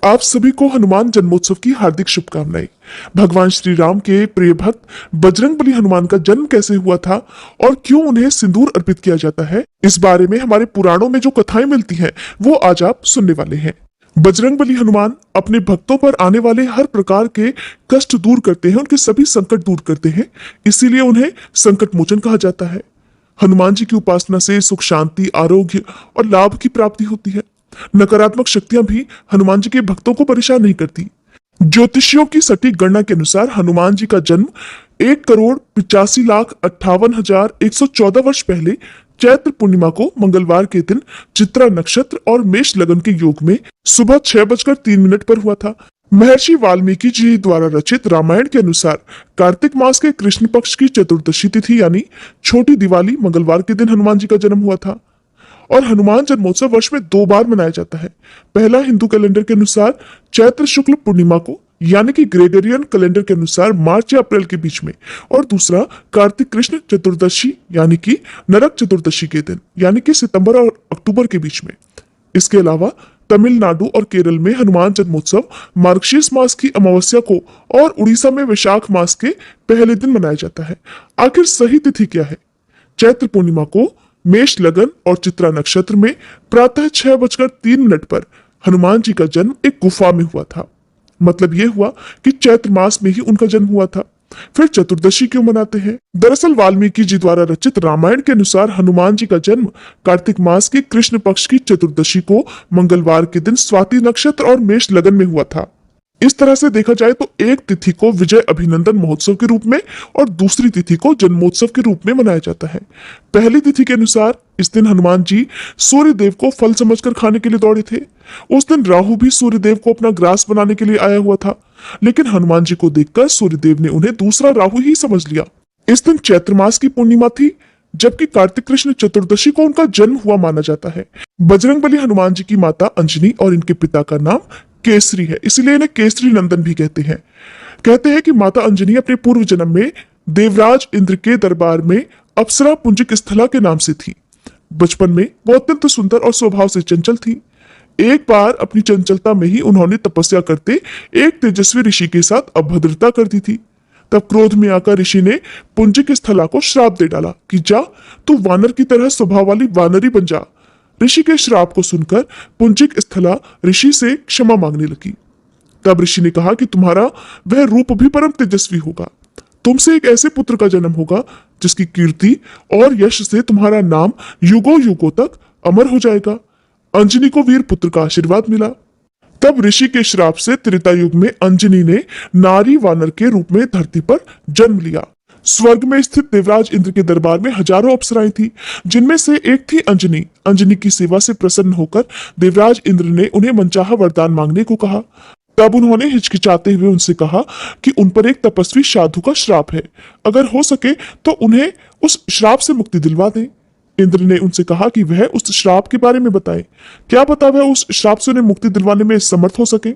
आप सभी को हनुमान जन्मोत्सव की हार्दिक शुभकामनाएं। भगवान श्री राम के प्रिय भक्त बजरंगबली हनुमान का जन्म कैसे हुआ था और क्यों उन्हें सिंदूर अर्पित किया जाता है, इस बारे में हमारे पुराणों में जो कथाएं मिलती हैं वो आज आप सुनने वाले हैं। बजरंगबली हनुमान अपने भक्तों पर आने वाले हर प्रकार के कष्ट दूर करते हैं, उनके सभी संकट दूर करते हैं, इसीलिए उन्हें संकट मोचन कहा जाता है। हनुमान जी की उपासना से सुख, शांति, आरोग्य और लाभ की प्राप्ति होती है। नकारात्मक शक्तियां भी हनुमान जी के भक्तों को परेशान नहीं करती। ज्योतिषियों की सटीक गणना के अनुसार हनुमान जी का जन्म 1,85,58,114 वर्ष पहले चैत्र पूर्णिमा को मंगलवार के दिन चित्रा नक्षत्र और मेष लगन के योग में सुबह 6:03 पर हुआ था। महर्षि वाल्मीकि जी द्वारा रचित रामायण के अनुसार कार्तिक मास के कृष्ण पक्ष की चतुर्दशी तिथि यानी छोटी दिवाली मंगलवार के दिन हनुमान जी का जन्म हुआ था। और हनुमान जन्मोत्सव वर्ष में 2 बार मनाया जाता है। पहला हिंदू कैलेंडर के अनुसार चैत्र शुक्ल पूर्णिमा को यानी कि ग्रेगोरियन कैलेंडर के अनुसार मार्च या अप्रैल के बीच में, और दूसरा कार्तिक कृष्ण चतुर्दशी यानी कि नरक चतुर्दशी के दिन यानी कि सितंबर और अक्टूबर के बीच में। इसके अलावा तमिलनाडु और केरल में हनुमान जन्मोत्सव मार्गशीर्ष मास की अमावस्या को और उड़ीसा में वैशाख मास के पहले दिन मनाया जाता है। आखिर सही तिथि क्या है? चैत्र पूर्णिमा को मेष लगन और चित्रा नक्षत्र में प्रातः 6:03 पर हनुमान जी का जन्म एक गुफा में हुआ था। मतलब यह हुआ कि चैत्र मास में ही उनका जन्म हुआ था। फिर चतुर्दशी क्यों मनाते हैं? दरअसल वाल्मीकि जी द्वारा रचित रामायण के अनुसार हनुमान जी का जन्म कार्तिक मास की कृष्ण पक्ष की चतुर्दशी को मंगलवार के दिन स्वाति नक्षत्र और मेष लगन में हुआ था। इस तरह से देखा जाए तो एक तिथि को विजय अभिनंदन महोत्सव के रूप में और दूसरी तिथि को जन्मोत्सव के रूप में मनाया जाता है। पहली तिथि के अनुसार इस दिन हनुमान जी सूर्य देव को फल समझकर खाने के लिए दौड़े थे। उस दिन राहु भी सूर्य देव को अपना ग्रास बनाने के लिए आया हुआ था, लेकिन हनुमान जी को देखकर सूर्य देव ने उन्हें दूसरा राहु ही समझ लिया। इस दिन चैत्र मास की पूर्णिमा थी, जबकि कार्तिक कृष्ण चतुर्दशी को उनका जन्म हुआ माना जाता है। बजरंगबली हनुमान जी की माता अंजनी और इनके पिता का नाम केसरी है, इसलिए इन्हें केसरी नंदन भी कहते हैं। कहते हैं कि माता अंजनी अपने पूर्व जन्म में देवराज इंद्र के दरबार में अप्सरा पुंजिक स्थला के नाम से थी। बचपन में वो अत्यंत सुंदर और स्वभाव से चंचल थी। एक बार अपनी चंचलता में ही उन्होंने तपस्या करते एक तेजस्वी ऋषि के साथ अभद्रता कर दी थी। तब क्रोध में आकर ऋषि ने पुंजिक स्थला को श्राप दे डाला कि जा तू वानर की तरह स्वभाव वाली वानरी बन जा। ऋषि के श्राप को सुनकर पुंजिक स्थला ऋषि से क्षमा मांगने लगी। तब ऋषि ने कहा कि तुम्हारा वह रूप भी परम तेजस्वी होगा। तुमसे एक ऐसे पुत्र का जन्म होगा जिसकी कीर्ति और यश से तुम्हारा नाम युगों युगों तक अमर हो जाएगा। अंजनी को वीर पुत्र का आशीर्वाद मिला। तब ऋषि के श्राप से त्रेता युग में अंजनी ने नारी वानर के रूप में धरती पर जन्म लिया। स्वर्ग में स्थित देवराज इंद्र के दरबार में हजारों अप्सराएं थी, जिनमें से एक थी अंजनी। अंजनी की सेवा से प्रसन्न होकर देवराज इंद्र ने उन्हें मनचाहा वरदान मांगने को कहा। तब उन्होंने हिचकिचाते हुए उनसे कहा कि उन पर एक तपस्वी साधु का श्राप है, अगर हो सके तो उन्हें उस श्राप से मुक्ति दिलवा दें। इंद्र ने उनसे कहा कि वह उस श्राप के बारे में बताएं, क्या पता वह उस श्राप से उन्हें मुक्ति दिलवाने में समर्थ हो सके।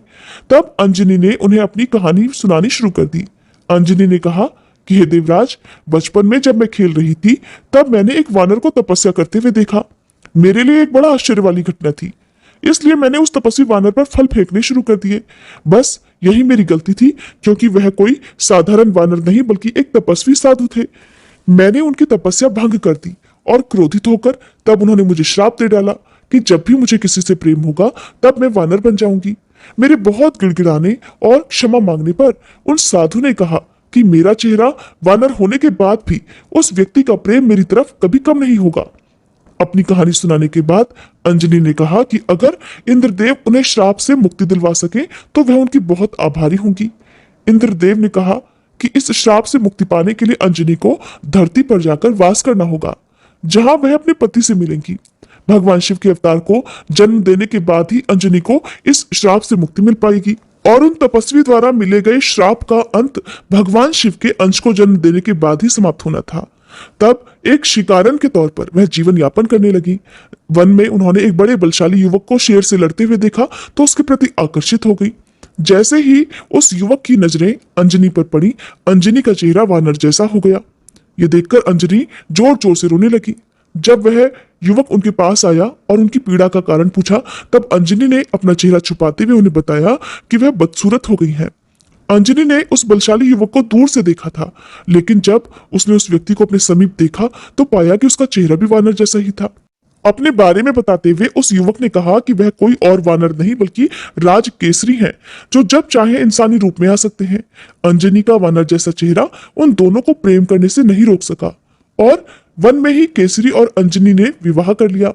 तब अंजनी ने उन्हें अपनी कहानी सुनानी शुरू कर दी। अंजनी ने कहा कि हे देवराज, बचपन में जब मैं खेल रही थी तब मैंने एक वानर को तपस्या करते हुए देखा। मेरे लिए एक बड़ा आश्चर्य वाली घटना थी, इसलिए मैंने उस तपस्वी वानर पर फल फेंकने शुरू कर दिए। बस यही मेरी गलती थी, क्योंकि वह कोई साधारण वानर नहीं बल्कि एक तपस्वी साधु थे। मैंने उनकी तपस्या भंग कर दी और क्रोधित होकर तब उन्होंने मुझे श्राप दे डाला कि जब भी मुझे किसी से प्रेम होगा तब मैं वानर बन जाऊंगी। मेरे बहुत गिड़गिड़ाने और क्षमा मांगने पर उन साधु ने कहा कि मेरा चेहरा वानर होने के बाद भी उस व्यक्ति का प्रेम मेरी तरफ कभी कम नहीं होगा। अपनी कहानी सुनाने के बाद अंजनी ने कहा कि अगर इंद्रदेव उन्हें श्राप से मुक्ति दिलवा सके तो वह उनकी बहुत आभारी होंगी। इंद्रदेव ने कहा कि इस श्राप से मुक्ति पाने के लिए अंजनी को धरती पर जाकर वास करना होगा, जहां वह अपने पति से मिलेंगी। भगवान शिव के अवतार को जन्म देने के बाद ही अंजनी को इस श्राप से मुक्ति मिल पाएगी, और उन तपस्वी द्वारा मिले गए श्राप का अंत भगवान शिव के अंश को जन्म देने के बाद ही समाप्त होना था। तब एक शिकारन के तौर पर वह जीवन यापन करने लगी। वन में उन्होंने एक बड़े बलशाली युवक को शेर से लड़ते हुए देखा तो उसके प्रति आकर्षित हो गई। जैसे ही उस युवक की नजरें अंजनी पर पड़ी, अंजनी का चेहरा वानर जैसा हो गया। ये देखकर अंजनी जोर जोर से रोने लगी। जब वह युवक उनके पास आया और उनकी पीड़ा का कारण पूछा। तब अंजनी ने अपना चेहरा छुपाते हुए उन्हें बताया कि वह बदसूरत हो गई हैं। अंजनी ने उस बलशाली युवक को दूर से देखा था, लेकिन जब उसने उस व्यक्ति को अपने समीप देखा तो पाया कि उसका चेहरा भी वानर जैसा ही था। अपने बारे में बताते हुए उस युवक ने कहा कि वह कोई और वानर नहीं बल्कि राज केसरी हैं, जो जब चाहे इंसानी रूप में आ सकते हैं। अंजनी का वानर जैसा चेहरा उन दोनों को प्रेम करने से नहीं रोक सका और वन में ही केसरी और अंजनी ने विवाह कर लिया।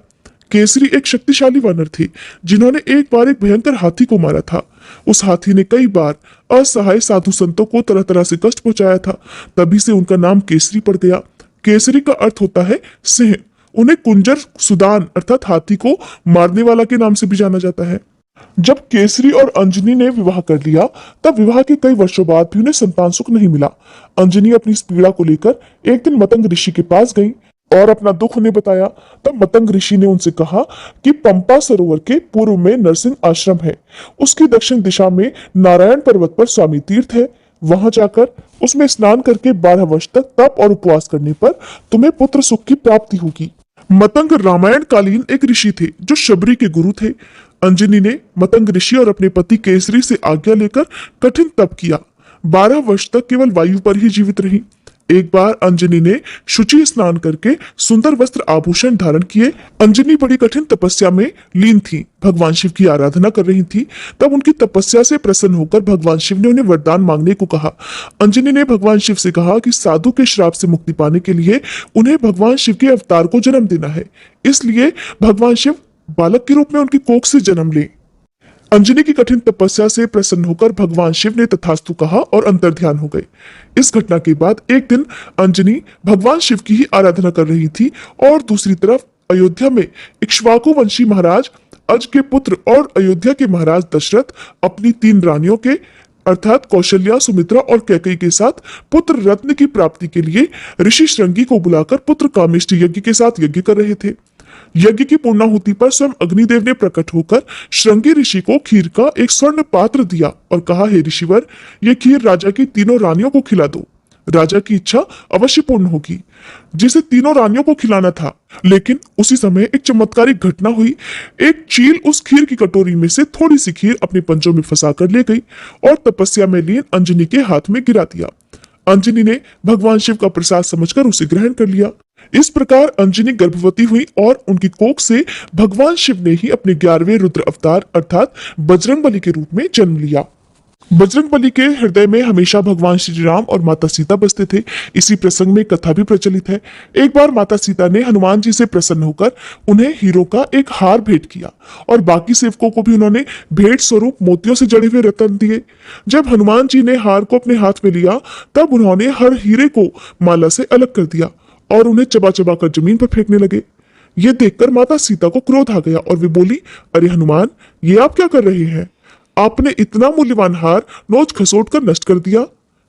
केसरी एक शक्तिशाली वानर थे जिन्होंने एक बार एक भयंकर हाथी को मारा था। उस हाथी ने कई बार असहाय साधु संतों को तरह तरह से कष्ट पहुंचाया था। तभी से उनका नाम केसरी पड़ गया। केसरी का अर्थ होता है सिंह। उन्हें कुंजर सुदान अर्थात हाथी को मारने वाला के नाम से भी जाना जाता है। जब केसरी और अंजनी ने विवाह कर लिया तब विवाह के कई वर्षों बाद भी उन्हें संतान सुख नहीं मिला। अंजनी अपनी इस पीड़ा को लेकर एक दिन मतंग ऋषि के पास गई और अपना दुख उन्हें बताया। तब मतंग ऋषि ने उनसे कहा कि पंपा सरोवर के पूर्व में नरसिंह आश्रम है, उसकी दक्षिण दिशा में नारायण पर्वत पर स्वामी तीर्थ है। वहां जाकर उसमें स्नान करके 12 वर्ष तक तप और उपवास करने पर तुम्हें पुत्र सुख की प्राप्ति होगी। मतंग रामायण कालीन एक ऋषि थे जो शबरी के गुरु थे। अंजनी ने मतंग ऋषि और अपने पति केसरी से आज्ञा लेकर कठिन तप किया। 12 वर्ष तक केवल वायु पर ही जीवित रही। एक बार अंजनी ने शुचि स्नान करके सुंदर वस्त्र आभूषण धारण किए। अंजनी बड़ी कठिन तपस्या में लीन थी, भगवान शिव की आराधना कर रही थी। तब उनकी तपस्या से प्रसन्न होकर भगवान शिव ने उन्हें वरदान मांगने को कहा। अंजनी ने भगवान शिव से कहा कि साधु के श्राप से मुक्ति पाने के लिए उन्हें भगवान शिव के अवतार को जन्म देना है, इसलिए भगवान शिव बालक के रूप में उनकी कोख से जन्म ले। अंजनी की कठिन तपस्या से प्रसन्न होकर भगवान शिव ने तथास्तु कहा और अंतर्ध्यान हो गए। इस घटना के बाद एक दिन अंजनी भगवान शिव की ही आराधना कर रही थी और दूसरी तरफ अयोध्या में इक्ष्वाकु वंशी महाराज अज के पुत्र और अयोध्या के महाराज दशरथ अपनी 3 रानियों के अर्थात कौशल्या, सुमित्रा और कैकेयी के साथ पुत्र रत्न की प्राप्ति के लिए ऋषि श्रृंगी को बुलाकर पुत्र कामेष्टि यज्ञ के साथ यज्ञ कर रहे थे। यज्ञ की पूर्णाहुति पर स्वयं अग्निदेव ने प्रकट होकर श्रृंगी ऋषि को खीर का एक स्वर्ण पात्र दिया और कहा, हे ऋषिवर, यह खीर राजा की 3 रानियों को खिला दो। राजा की इच्छा अवश्य पूर्ण होगी। जिसे 3 रानियों को खिलाना था, लेकिन उसी समय एक चमत्कारिक घटना हुई। एक चील उस खीर की कटोरी में से थोड़ी सी खीर अपने पंजों में फंसा कर ले गई और तपस्या में लीन अंजनी के हाथ में गिरा दिया। अंजनी ने भगवान शिव का प्रसाद समझकर उसे ग्रहण कर लिया। इस प्रकार अंजनी गर्भवती हुई और उनकी कोख से भगवान शिव ने ही अपने 11वें रुद्र अवतार अर्थात बजरंगबली के रूप में जन्म लिया। बजरंगबली के हृदय में हमेशा भगवान श्री राम और माता सीता बसते थे। इसी प्रसंग में कथा भी प्रचलित है। एक बार माता सीता ने हनुमान जी से प्रसन्न होकर उन्हें हीरो का एक हार भेंट किया और बाकी सेवकों को भी उन्होंने भेंट स्वरूप मोतियों से जड़े हुए रत्न दिए। जब हनुमान जी ने हार को अपने हाथ में लिया तब उन्होंने हर हीरे को माला से अलग कर दिया और उन्हें चबा चबा कर जमीन पर फेंकने लगे। ये देखकर माता सीता को क्रोध आ गया और वे बोली, अरे हनुमान, ये आप क्या कर रहे हैं? आपने इतना मूल्यवान हार नोच खसोट कर नष्ट कर दिया।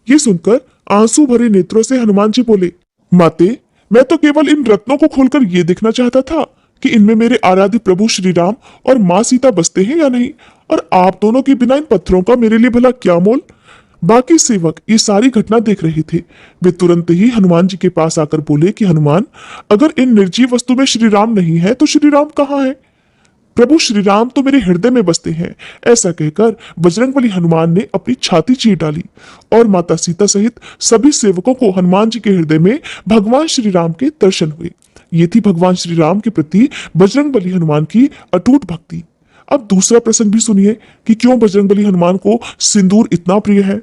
ये सुनकर आंसू भरे नेत्रों से हनुमान जी बोले, माते, मैं तो केवल इन रत्नों को खोलकर ये देखना चाहता था कि इनमें मेरे आराध्य प्रभु श्री राम और माँ सीता बसते हैं या नहीं, और आप दोनों के बिना इन पत्थरों का मेरे लिए भला क्या मोल। बाकी सेवक ये सारी घटना देख रहे थे। वे तुरंत ही हनुमान जी के पास आकर बोले कि हनुमान, अगर इन निर्जीव वस्तु में श्री राम नहीं है तो श्री राम कहाँ है? प्रभु श्री राम तो मेरे हृदय में बसते हैं। ऐसा कहकर बजरंगबली हनुमान ने अपनी छाती चीर डाली और माता सीता सहित सभी सेवकों को हनुमान जी के हृदय में भगवान श्री राम के दर्शन हुए। ये थी भगवान श्री राम के प्रति बजरंगबली हनुमान की अटूट भक्ति। अब दूसरा प्रसंग भी सुनिए कि क्यों बजरंगबली हनुमान को सिंदूर इतना प्रिय है।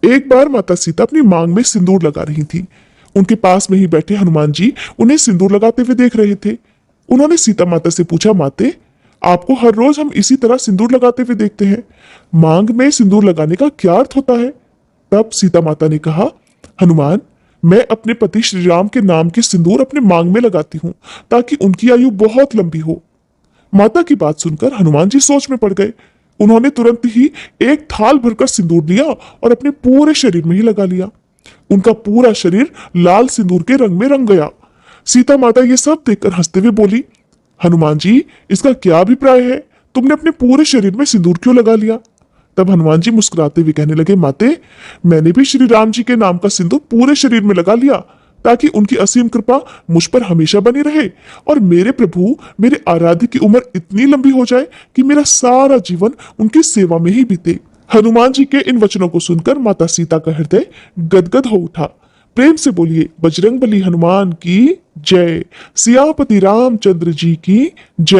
एक बार माता सीता अपनी मांग में सिंदूर लगा रही थी। उनके पास में ही बैठे हनुमान जी उन्हें सिंदूर लगाते हुए देख रहे थे। उन्होंने सीता माता से पूछा, माते, आपको हर रोज हम इसी तरह सिंदूर लगाते हुए देखते हैं, मांग में सिंदूर लगाने का क्या अर्थ होता है? तब सीता माता ने कहा, हनुमान, मैं अपने पति श्री राम के नाम के सिंदूर अपने मांग में लगाती हूँ ताकि उनकी आयु बहुत लंबी हो। माता की बात सुनकर हनुमान जी सोच में पड़ गए। उन्होंने तुरंत ही एक थाल भरकर सिंदूर लिया और अपने पूरे शरीर में ही लगा लिया। उनका पूरा शरीर लाल सिंदूर के रंग में रंग गया। सीता माता ये सब देखकर हंसते हुए बोली, हनुमान जी, इसका क्या अभिप्राय है? तुमने अपने पूरे शरीर में सिंदूर क्यों लगा लिया? तब हनुमान जी मुस्कुराते हुए कहने लगे, माते, मैंने भी श्री राम जी के नाम का सिंदूर पूरे शरीर में लगा लिया ताकि उनकी असीम कृपा मुझ पर हमेशा बनी रहे और मेरे प्रभु मेरे आराध्य की उम्र इतनी लंबी हो जाए कि मेरा सारा जीवन उनकी सेवा में ही बीते। हनुमान जी के इन वचनों को सुनकर माता सीता का हृदय गदगद हो उठा। प्रेम से बोलिए बजरंगबली हनुमान की जय, सियापति रामचंद्र जी की जय।